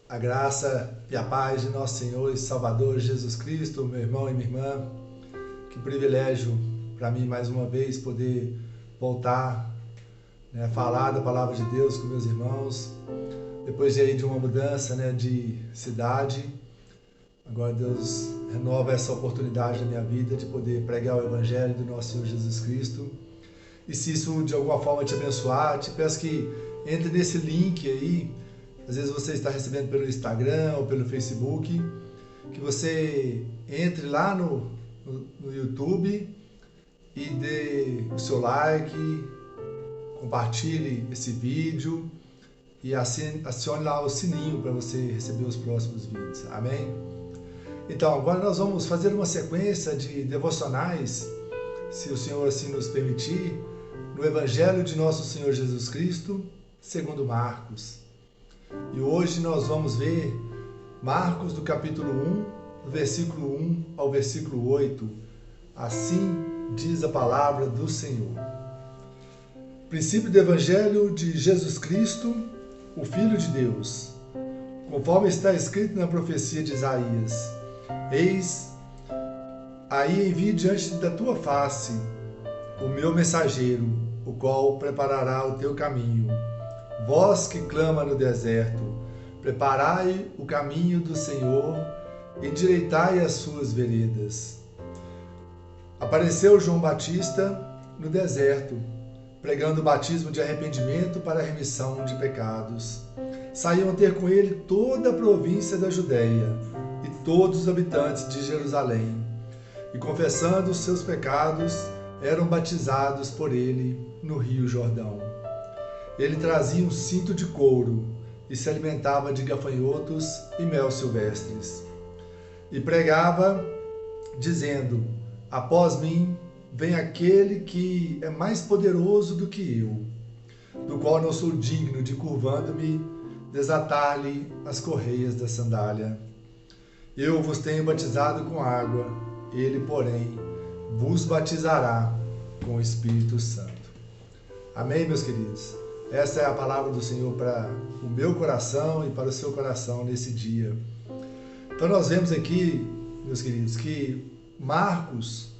A graça e a paz de nosso Senhor e Salvador Jesus Cristo, meu irmão e minha irmã. Que privilégio para mim mais uma vez poder voltar, falar da palavra de Deus com meus irmãos. Depois de uma mudança, de cidade, agora Deus renova essa oportunidade na minha vida de poder pregar o Evangelho do nosso Senhor Jesus Cristo. E se isso de alguma forma te abençoar, te peço que entre nesse link aí. Às vezes você está recebendo pelo Instagram ou pelo Facebook, que você entre lá no YouTube e dê o seu like, compartilhe esse vídeo e acione lá o sininho para você receber os próximos vídeos. Amém? Então, agora nós vamos fazer uma sequência de devocionais, se o Senhor assim nos permitir, no Evangelho de nosso Senhor Jesus Cristo, segundo Marcos. E hoje nós vamos ver Marcos do capítulo 1, do versículo 1 ao versículo 8. Assim diz a palavra do Senhor. Princípio do Evangelho de Jesus Cristo, o Filho de Deus. Conforme está escrito na profecia de Isaías: Eis, aí envio diante da tua face o meu mensageiro, o qual preparará o teu caminho. Vós que clama no deserto, preparai o caminho do Senhor, endireitai as suas veredas. Apareceu João Batista no deserto, pregando o batismo de arrependimento para a remissão de pecados. Saíam ter com ele toda a província da Judéia e todos os habitantes de Jerusalém, e confessando os seus pecados, eram batizados por ele no Rio Jordão. Ele trazia um cinto de couro e se alimentava de gafanhotos e mel silvestres. E pregava, dizendo: Após mim vem aquele que é mais poderoso do que eu, do qual não sou digno de, curvando-me, desatar-lhe as correias da sandália. Eu vos tenho batizado com água, ele, porém, vos batizará com o Espírito Santo. Amém, meus queridos? Essa é a palavra do Senhor para o meu coração e para o seu coração nesse dia. Então nós vemos aqui, meus queridos, que Marcos,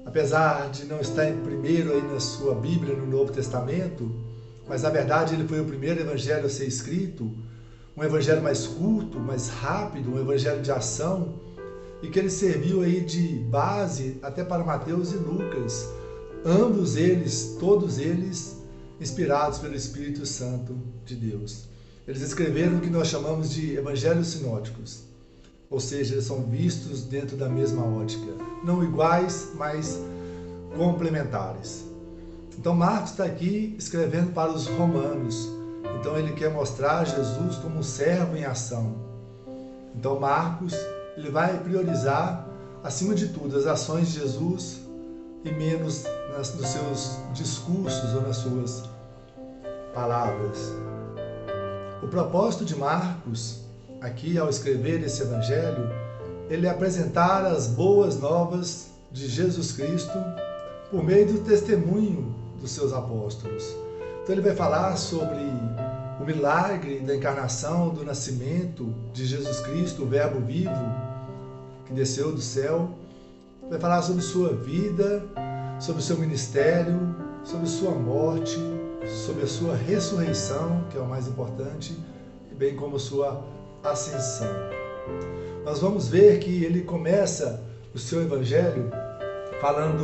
apesar de não estar em primeiro aí na sua Bíblia, no Novo Testamento, mas na verdade ele foi o primeiro evangelho a ser escrito, um evangelho mais curto, mais rápido, um evangelho de ação, e que ele serviu aí de base até para Mateus e Lucas, ambos eles, todos eles, inspirados pelo Espírito Santo de Deus. Eles escreveram o que nós chamamos de evangelhos sinóticos, ou seja, eles são vistos dentro da mesma ótica, não iguais, mas complementares. Então Marcos está aqui escrevendo para os romanos, então ele quer mostrar Jesus como um servo em ação. Então Marcos, ele vai priorizar, acima de tudo, as ações de Jesus e menos nos seus discursos ou nas suas palavras. O propósito de Marcos, aqui ao escrever esse evangelho, ele é apresentar as boas novas de Jesus Cristo por meio do testemunho dos seus apóstolos. Então ele vai falar sobre o milagre da encarnação, do nascimento de Jesus Cristo, o Verbo vivo, que desceu do céu. Vai falar sobre sua vida, sobre o seu ministério, sobre sua morte, sobre a sua ressurreição, que é o mais importante, bem como sua ascensão. Nós vamos ver que ele começa o seu evangelho falando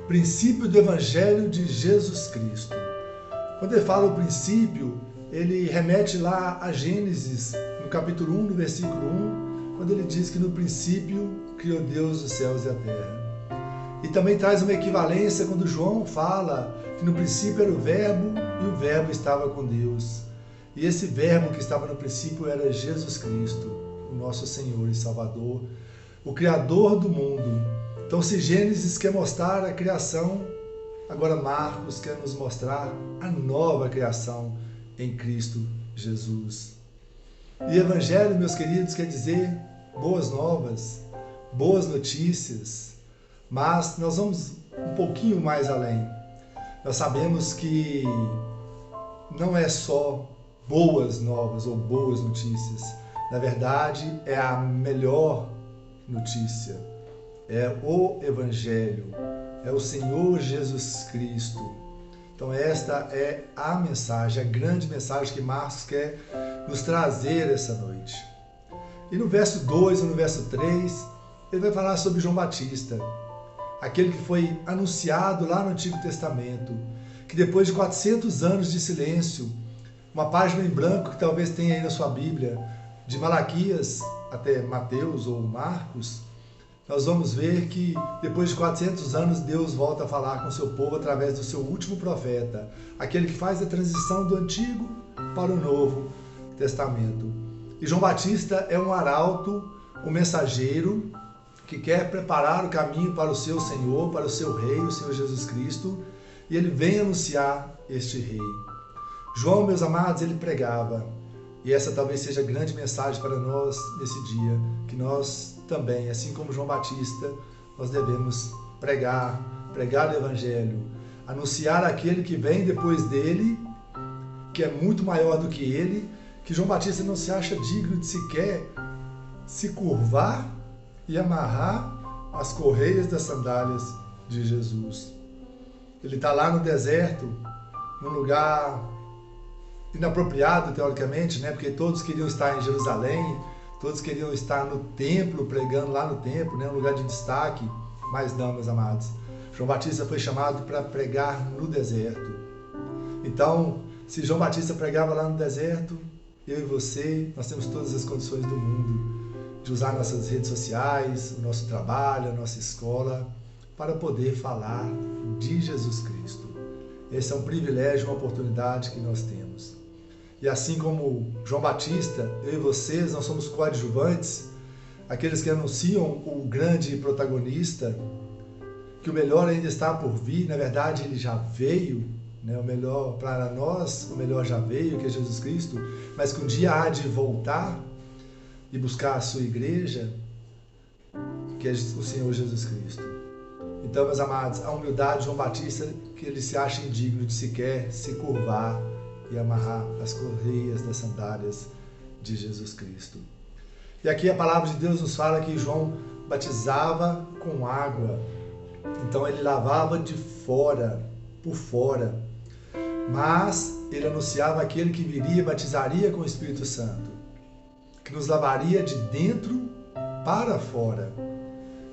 o princípio do evangelho de Jesus Cristo. Quando ele fala o princípio, ele remete lá a Gênesis, no capítulo 1, no versículo 1, quando ele diz que no princípio criou Deus os céus e a terra. E também traz uma equivalência quando João fala que no princípio era o verbo e o verbo estava com Deus. E esse verbo que estava no princípio era Jesus Cristo, o nosso Senhor e Salvador, o Criador do mundo. Então, se Gênesis quer mostrar a criação, agora Marcos quer nos mostrar a nova criação em Cristo Jesus. E Evangelho, meus queridos, quer dizer boas novas, boas notícias. Mas nós vamos um pouquinho mais além. Nós sabemos que não é só boas novas ou boas notícias, Na verdade, é a melhor notícia. É o Evangelho. É o Senhor Jesus Cristo. Então esta é a mensagem, a grande mensagem que Marcos quer nos trazer essa noite. E no verso 2 e no verso 3, ele vai falar sobre João Batista, aquele que foi anunciado lá no Antigo Testamento, que depois de 400 anos de silêncio, uma página em branco que talvez tenha aí na sua Bíblia, de Malaquias até Mateus ou Marcos, nós vamos ver que depois de 400 anos Deus volta a falar com o seu povo através do seu último profeta, aquele que faz a transição do Antigo para o Novo Testamento. E João Batista é um arauto, um mensageiro que quer preparar o caminho para o seu Senhor, para o seu Rei, o Senhor Jesus Cristo, e ele vem anunciar este Rei. João, meus amados, ele pregava, e essa talvez seja a grande mensagem para nós nesse dia, que nós também, assim como João Batista, nós devemos pregar o Evangelho, anunciar aquele que vem depois dele, que é muito maior do que ele, que João Batista não se acha digno de sequer se curvar e amarrar as correias das sandálias de Jesus. Ele está lá no deserto, num lugar inapropriado, teoricamente, né? Porque todos queriam estar em Jerusalém, todos queriam estar no templo, pregando lá no templo, né? Um lugar de destaque, mas não, meus amados. João Batista foi chamado para pregar no deserto. Então, se João Batista pregava lá no deserto, eu e você, nós temos todas as condições do mundo de usar nossas redes sociais, o nosso trabalho, a nossa escola, para poder falar de Jesus Cristo. Esse é um privilégio, uma oportunidade que nós temos. E assim como João Batista, eu e vocês, nós somos coadjuvantes, aqueles que anunciam o grande protagonista, que o melhor ainda está por vir, na verdade ele já veio, né? O melhor para nós, o melhor já veio, que é Jesus Cristo, mas que um dia há de voltar e buscar a sua igreja, que é o Senhor Jesus Cristo. Então, meus amados, a humildade de João Batista, que ele se acha indigno de sequer se curvar e amarrar as correias das sandálias de Jesus Cristo. E aqui a palavra de Deus nos fala que João batizava com água. Então ele lavava de fora, por fora. Mas ele anunciava aquele que viria e batizaria com o Espírito Santo, que nos lavaria de dentro para fora,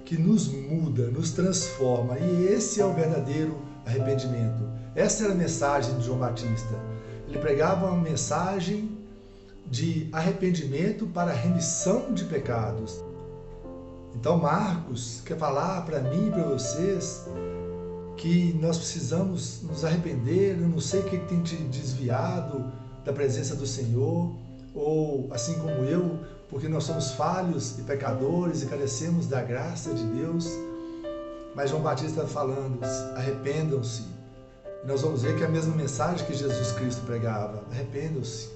que nos muda, nos transforma. E esse é o verdadeiro arrependimento. Essa era a mensagem de João Batista. Ele pregava uma mensagem de arrependimento para remissão de pecados. Então Marcos quer falar para mim e para vocês que nós precisamos nos arrepender. Eu não sei o que tem te desviado da presença do Senhor, ou assim como eu, porque nós somos falhos e pecadores e carecemos da graça de Deus. Mas João Batista está falando, arrependam-se. E nós vamos ver que é a mesma mensagem que Jesus Cristo pregava, arrependam-se.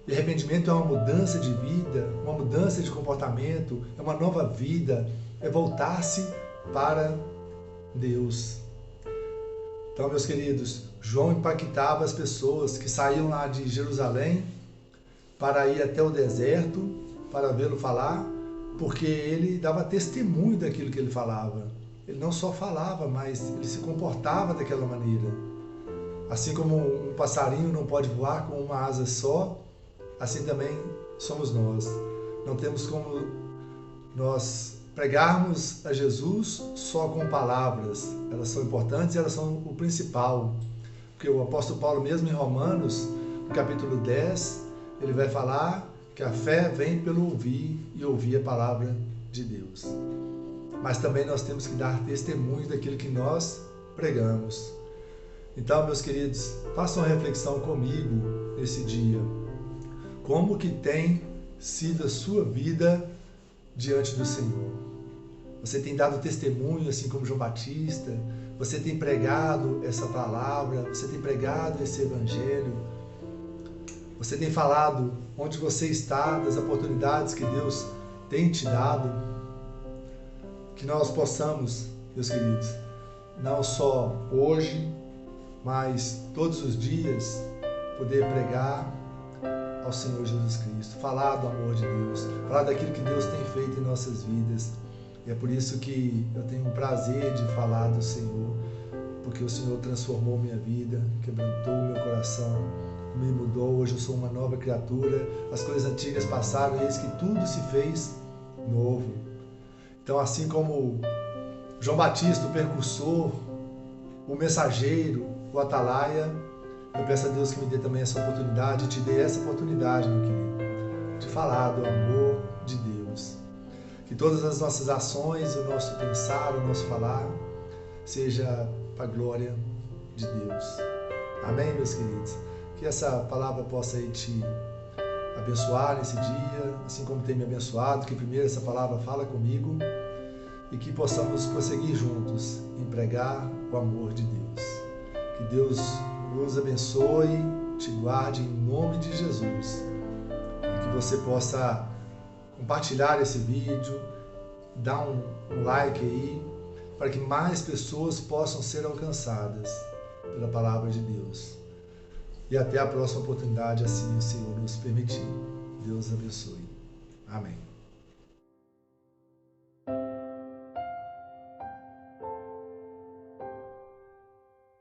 E arrependimento é uma mudança de vida, uma mudança de comportamento, é uma nova vida, é voltar-se para Deus. Então, meus queridos, João impactava as pessoas que saíam lá de Jerusalém para ir até o deserto, para vê-lo falar, porque ele dava testemunho daquilo que ele falava. Ele não só falava, mas ele se comportava daquela maneira. Assim como um passarinho não pode voar com uma asa só, assim também somos nós. Não temos como nós pregarmos a Jesus só com palavras. Elas são importantes e elas são o principal. Porque o apóstolo Paulo, mesmo em Romanos, no capítulo 10, ele vai falar que a fé vem pelo ouvir e ouvir a palavra de Deus. Mas também nós temos que dar testemunho daquilo que nós pregamos. Então, meus queridos, façam uma reflexão comigo nesse dia. Como que tem sido a sua vida diante do Senhor? Você tem dado testemunho, assim como João Batista? Você tem pregado essa palavra? Você tem pregado esse evangelho? Você tem falado onde você está, das oportunidades que Deus tem te dado? Que nós possamos, meus queridos, não só hoje, mas todos os dias, poder pregar ao Senhor Jesus Cristo, falar do amor de Deus, falar daquilo que Deus tem feito em nossas vidas. E é por isso que eu tenho o prazer de falar do Senhor, porque o Senhor transformou minha vida, quebrantou o meu coração, me mudou. Hoje eu sou uma nova criatura, as coisas antigas passaram e eis que tudo se fez novo. Então, assim como João Batista, o precursor, o mensageiro, o atalaia, eu peço a Deus que me dê também essa oportunidade, te dê essa oportunidade, meu querido, de falar do amor de Deus. Que todas as nossas ações, o nosso pensar, o nosso falar, seja para a glória de Deus. Amém, meus queridos? Que essa palavra possa aí te abençoar nesse dia, assim como tem me abençoado, que primeiro essa palavra fala comigo e que possamos prosseguir juntos em pregar o amor de Deus. Que Deus nos abençoe, te guarde em nome de Jesus. E que você possa compartilhar esse vídeo, dar um like aí, para que mais pessoas possam ser alcançadas pela palavra de Deus. E até a próxima oportunidade, assim o Senhor nos permitir. Deus abençoe. Amém.